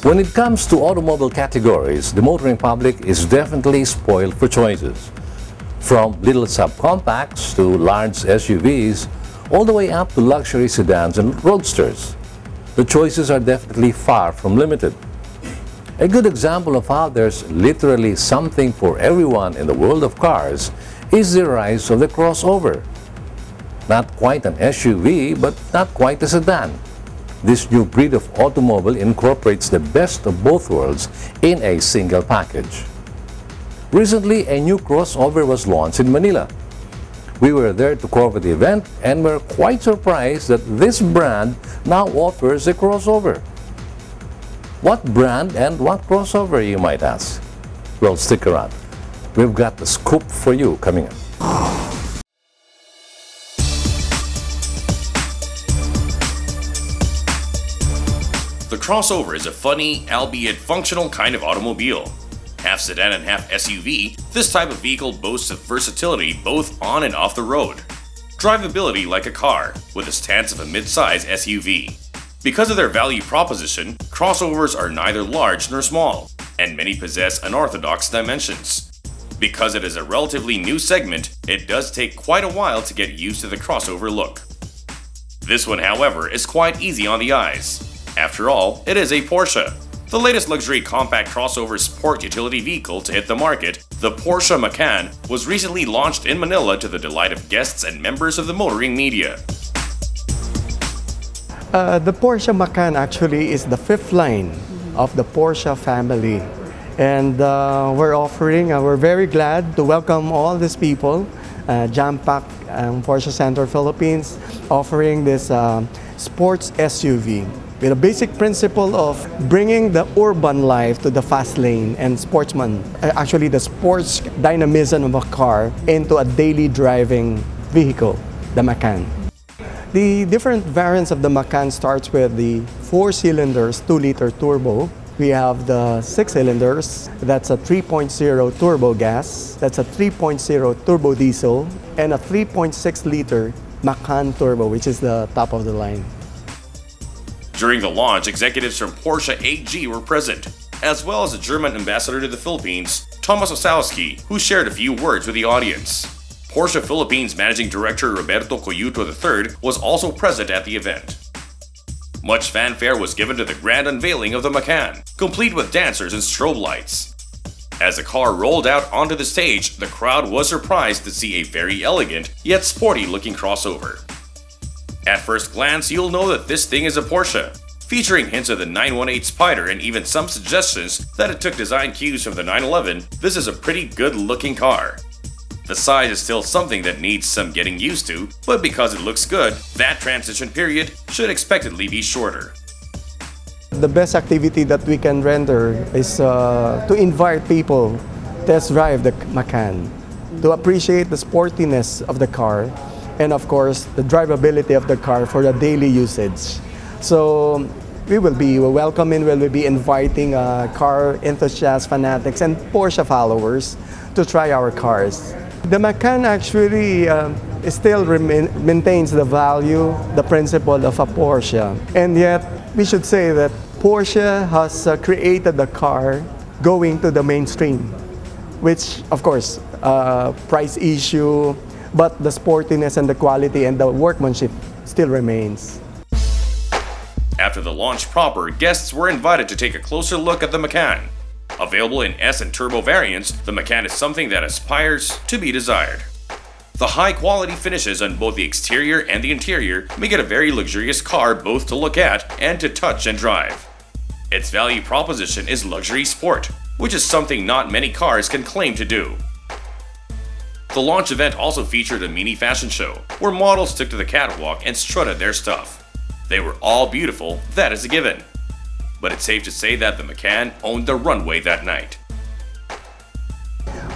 When it comes to automobile categories, the motoring public is definitely spoiled for choices. From little subcompacts to large SUVs, all the way up to luxury sedans and roadsters. The choices are definitely far from limited. A good example of how there's literally something for everyone in the world of cars is the rise of the crossover. Not quite an SUV, but not quite a sedan. This new breed of automobile incorporates the best of both worlds in a single package. Recently, a new crossover was launched in Manila. We were there to cover the event and were quite surprised that this brand now offers a crossover. What brand and what crossover, you might ask? Well, stick around. We've got the scoop for you coming up. The crossover is a funny, albeit functional kind of automobile. Half sedan and half SUV, this type of vehicle boasts of versatility both on and off the road. Drivability like a car, with a stance of a mid-size SUV. Because of their value proposition, crossovers are neither large nor small, and many possess unorthodox dimensions. Because it is a relatively new segment, it does take quite a while to get used to the crossover look. This one, however, is quite easy on the eyes. After all, it is a Porsche. The latest luxury compact crossover sport utility vehicle to hit the market, the Porsche Macan, was recently launched in Manila to the delight of guests and members of the motoring media. The Porsche Macan actually is the fifth line of the Porsche family. And we're very glad to welcome all these people, jam-packed Porsche Center Philippines, offering this sports SUV with a basic principle of bringing the urban life to the fast lane and actually the sports dynamism of a car into a daily driving vehicle, the Macan. The different variants of the Macan starts with the 4-cylinders 2-liter turbo. We have the 6 cylinders, that's a 3.0 turbo gas, that's a 3.0 turbo diesel, and a 3.6-liter Macan turbo, which is the top of the line. During the launch, executives from Porsche AG were present, as well as the German ambassador to the Philippines, Thomas Osowski, who shared a few words with the audience. Porsche Philippines Managing Director Roberto Coyuto III was also present at the event. Much fanfare was given to the grand unveiling of the Macan, complete with dancers and strobe lights. As the car rolled out onto the stage, the crowd was surprised to see a very elegant, yet sporty-looking crossover. At first glance, you'll know that this thing is a Porsche, featuring hints of the 918 Spider and even some suggestions that it took design cues from the 911. This is a pretty good-looking car. The size is still something that needs some getting used to, but because it looks good, that transition period should expectedly be shorter. The best activity that we can render is to invite people to test drive the Macan, to appreciate the sportiness of the car, and of course, the drivability of the car for the daily usage. So we will be inviting car enthusiasts, fanatics, and Porsche followers to try our cars. The Macan actually still maintains the value, the principle of a Porsche. And yet, we should say that Porsche has created the car going to the mainstream, which, of course, price issue, but the sportiness and the quality and the workmanship still remains. After the launch proper, guests were invited to take a closer look at the Macan. Available in S and turbo variants, the Macan is something that aspires to be desired. The high-quality finishes on both the exterior and the interior make it a very luxurious car both to look at and to touch and drive. Its value proposition is luxury sport, which is something not many cars can claim to do. The launch event also featured a mini fashion show, where models took to the catwalk and strutted their stuff. They were all beautiful, that is a given. But it's safe to say that the Macan owned the runway that night.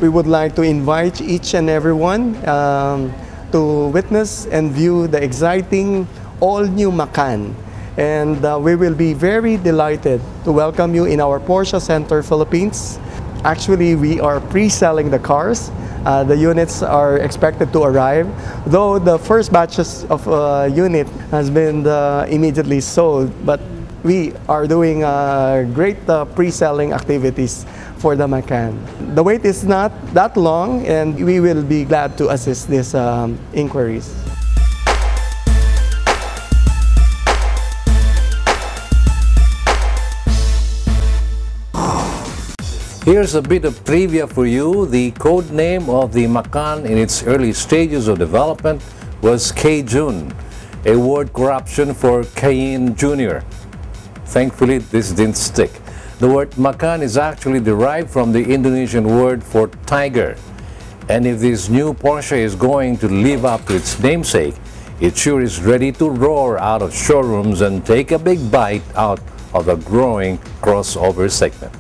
We would like to invite each and everyone to witness and view the exciting all-new Macan. And we will be very delighted to welcome you in our Porsche Center Philippines. Actually, we are pre-selling the cars. The units are expected to arrive, though the first batches of unit has been immediately sold. But we are doing great pre-selling activities for the Macan. The wait is not that long, and we will be glad to assist these inquiries. Here's a bit of trivia for you. The code name of the Macan in its early stages of development was K-Jun, a word corruption for Cayenne Jr. Thankfully, this didn't stick. The word Macan is actually derived from the Indonesian word for tiger. And if this new Porsche is going to live up to its namesake, it sure is ready to roar out of showrooms and take a big bite out of the growing crossover segment.